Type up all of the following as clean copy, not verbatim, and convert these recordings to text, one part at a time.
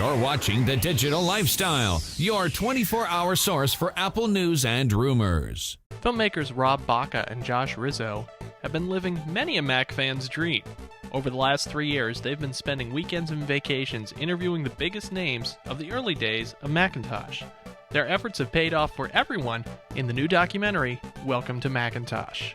You're watching The Digital Lifestyle, your 24-hour source for Apple news and rumors. Filmmakers Rob Baca and Josh Rizzo have been living many a Mac fan's dream. Over the last 3 years, they've been spending weekends and vacations interviewing the biggest names of the early days of Macintosh. Their efforts have paid off for everyone in the new documentary, Welcome to Macintosh.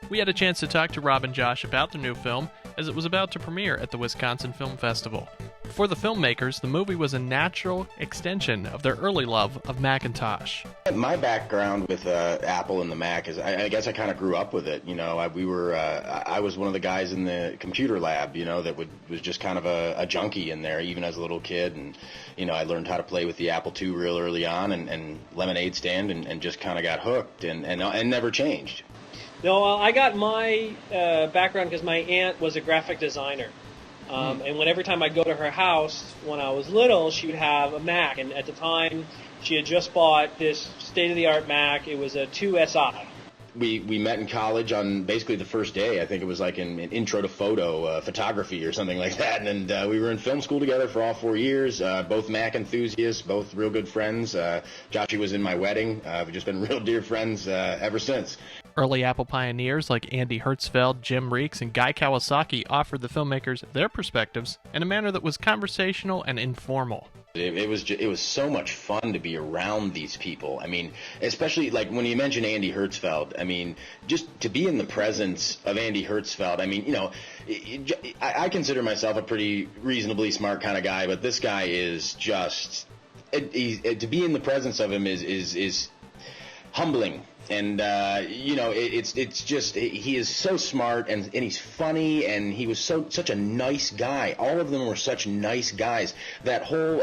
We had a chance to talk to Rob and Josh about their new film as it was about to premiere at the Wisconsin Film Festival. For the filmmakers, the movie was a natural extension of their early love of Macintosh. My background with Apple and the Mac is, I guess I kind of grew up with it. You know, I was one of the guys in the computer lab, you know, that was just kind of a junkie in there, even as a little kid. And, you know, I learned how to play with the Apple II real early on and Lemonade Stand and just kind of got hooked and never changed. No, I got my background because my aunt was a graphic designer. And every time I'd go to her house when I was little, she would have a Mac. And at the time, she had just bought this state-of-the-art Mac. It was a 2SI. We met in college on basically the first day. I think it was like an intro to photography or something like that. And we were in film school together for all 4 years, both Mac enthusiasts, both real good friends. Joshy was in my wedding. We've just been real dear friends ever since. Early Apple pioneers like Andy Hertzfeld, Jim Reeks, and Guy Kawasaki offered the filmmakers their perspectives in a manner that was conversational and informal. It was so much fun to be around these people. I mean, especially like when you mention Andy Hertzfeld, I mean, just to be in the presence of Andy Hertzfeld, I mean, you know, I consider myself a pretty reasonably smart kind of guy, but this guy is just, to be in the presence of him is humbling. And, you know, it's just, he is so smart and he's funny and he was such a nice guy. All of them were such nice guys. That whole,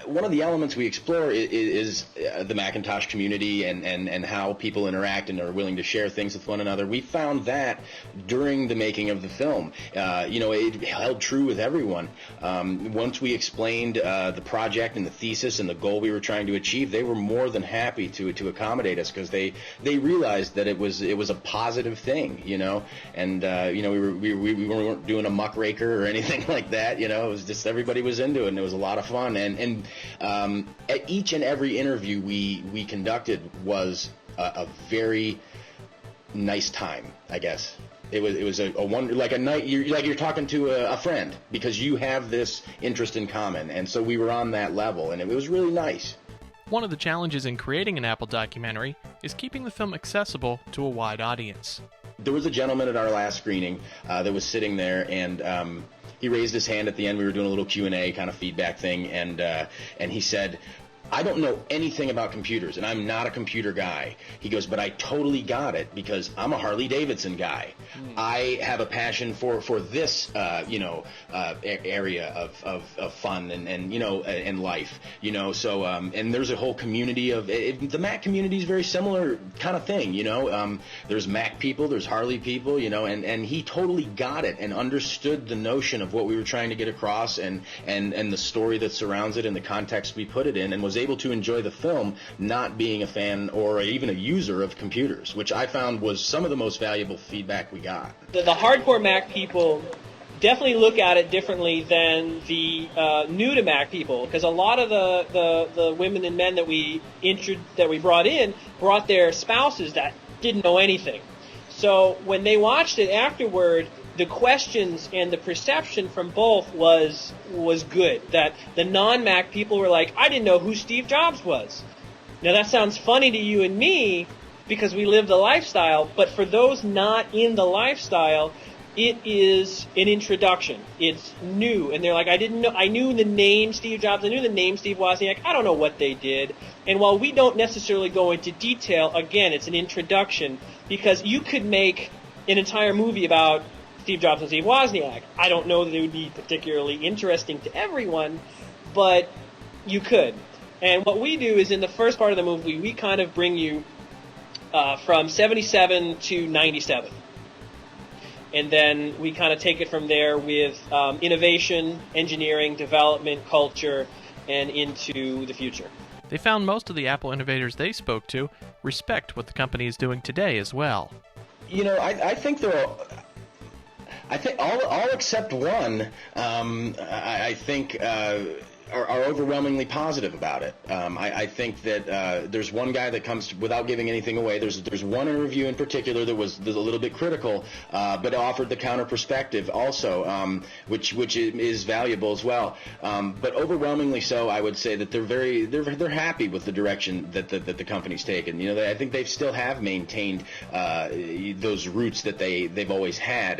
one of the elements we explore is the Macintosh community and how people interact and are willing to share things with one another. We found that during the making of the film. You know, it held true with everyone. Once we explained the project and the thesis and the goal we were trying to achieve, they were more than happy to accommodate us because they realized that it was a positive thing, you know, and you know, we weren't doing a muckraker or anything like that, you know. It was just everybody was into it and it was a lot of fun, and at each and every interview we conducted was a very nice time, I guess. It was a wonder, like a night, you're talking to a friend because you have this interest in common, and so we were on that level, and it was really nice. One of the challenges in creating an Apple documentary is keeping the film accessible to a wide audience. There was a gentleman at our last screening that was sitting there, and he raised his hand at the end. We were doing a little Q&A kind of feedback thing, and he said, "I don't know anything about computers, and I'm not a computer guy." He goes, "But I totally got it because I'm a Harley-Davidson guy. I have a passion for this, you know, area of fun and you know, and life, you know. So and there's a whole community of the Mac community is very similar kind of thing, you know. There's Mac people, there's Harley people, you know, and he totally got it and understood the notion of what we were trying to get across and the story that surrounds it and the context we put it in, and was able to enjoy the film not being a fan or even a user of computers, which I found was some of the most valuable feedback we got. The hardcore Mac people definitely look at it differently than the new to Mac people, because a lot of the women and men that we brought their spouses that didn't know anything. So when they watched it afterward, the questions and the perception from both was good. That the non-Mac people were like, "I didn't know who Steve Jobs was." Now that sounds funny to you and me because we live the lifestyle, but for those not in the lifestyle, it is an introduction. It's new, and they're like, I knew the name Steve Jobs, I knew the name Steve Wozniak, I don't know what they did. And while we don't necessarily go into detail, again, it's an introduction, because you could make an entire movie about Steve Jobs and Steve Wozniak. I don't know that it would be particularly interesting to everyone, but you could. And what we do is in the first part of the movie, we kind of bring you from 77 to 97. And then we kind of take it from there with innovation, engineering, development, culture, and into the future. They found most of the Apple innovators they spoke to respect what the company is doing today as well. You know, I think I think all except one, I think, are overwhelmingly positive about it. I think that there's one guy that comes, without giving anything away, there's one interview in particular that was a little bit critical, but offered the counter perspective also, which is valuable as well. But overwhelmingly so, I would say that they're happy with the direction that the company's taken. You know, I think they still have maintained those roots that they've always had.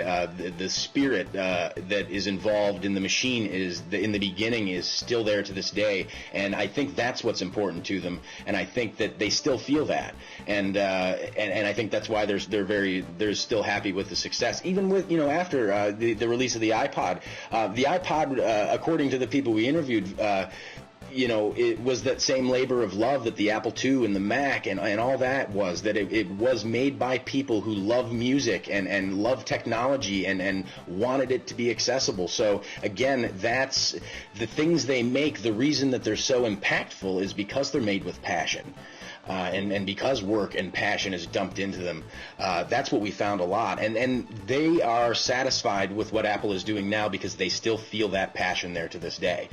The spirit that is involved in the machine in the beginning is still there to this day, and I think that's what's important to them, and I think that they still feel that, and I think that's why they're still happy with the success, even with, you know, after the release of the iPod. The iPod, according to the people we interviewed, you know, it was that same labor of love that the Apple II and the Mac and all that was, that it was made by people who love music and love technology and wanted it to be accessible. So again, that's the things they make. The reason that they're so impactful is because they're made with passion. And because work and passion is dumped into them. That's what we found a lot. And they are satisfied with what Apple is doing now because they still feel that passion there to this day.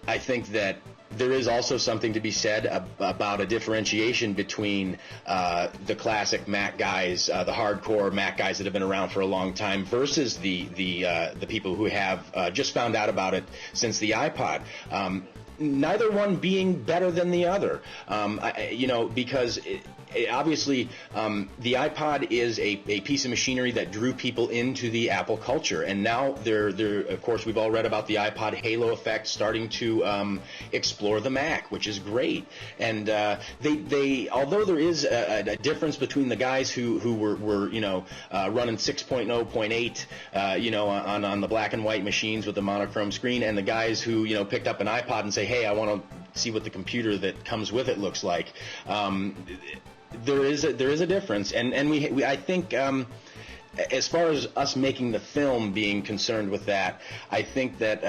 I think that there is also something to be said about a differentiation between the classic Mac guys, the hardcore Mac guys that have been around for a long time, versus the people who have just found out about it since the iPod. Neither one being better than the other, you know, because obviously the iPod is a piece of machinery that drew people into the Apple culture, and now they're of course, we've all read about the iPod halo effect starting to explore the Mac, which is great. And they although there is a difference between the guys who were you know, running 6.0.8 you know, on the black and white machines with the monochrome screen, and the guys who, you know, picked up an iPod and say, hey, I want to see what the computer that comes with it looks like. There is a difference, and we I think, as far as us making the film being concerned with that, I think that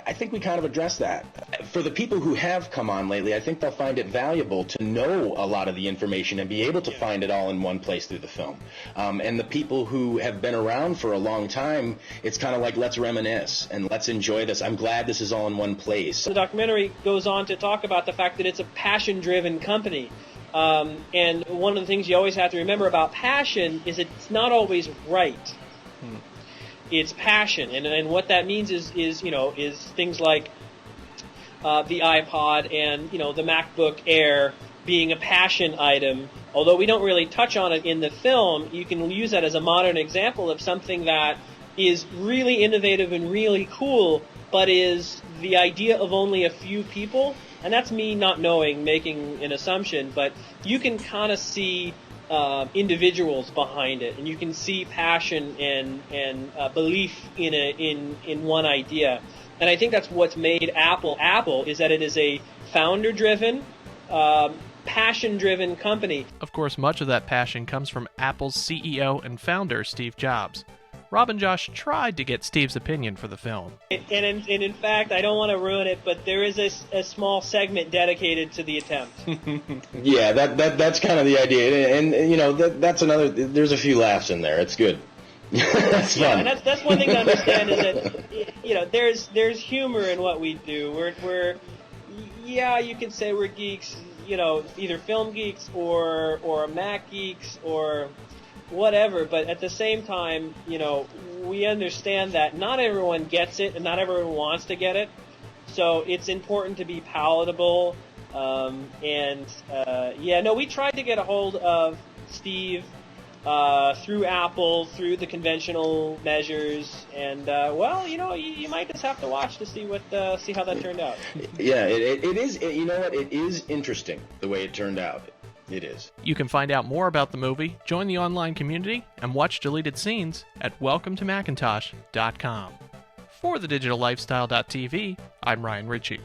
I think we kind of addressed that. For the people who have come on lately, I think they'll find it valuable to know a lot of the information and be able to find it all in one place through the film. And the people who have been around for a long time, it's kind of like, let's reminisce and let's enjoy this. I'm glad this is all in one place. The documentary goes on to talk about the fact that it's a passion-driven company. And one of the things you always have to remember about passion is it's not always right. It's passion, and what that means is you know, is things like the iPod and, you know, the MacBook Air being a passion item. Although we don't really touch on it in the film, you can use that as a modern example of something that is really innovative and really cool, but is the idea of only a few people. And that's me not knowing, making an assumption, but you can kind of see individuals behind it, and you can see passion and belief in one idea. And I think that's what's made Apple is that it is a founder-driven, passion-driven company. Of course, much of that passion comes from Apple's CEO and founder, Steve Jobs. Rob and Josh tried to get Steve's opinion for the film. And in fact, I don't want to ruin it, but there is a small segment dedicated to the attempt. Yeah, that's kind of the idea, and you know, that's another. There's a few laughs in there. It's good. That's fun. And that's one thing to understand is that, you know, there's humor in what we do. We're yeah, you can say we're geeks, you know, either film geeks or Mac geeks or whatever, but at the same time, you know, we understand that not everyone gets it and not everyone wants to get it, so it's important to be palatable. We tried to get a hold of Steve through Apple, through the conventional measures, and well, you know, you might just have to watch to see how that turned out. Yeah, it is. You know what? It is interesting the way it turned out. It is. You can find out more about the movie, join the online community, and watch deleted scenes at welcometomacintosh.com. For thedigital lifestyle.tv, I'm Ryan Ritchie.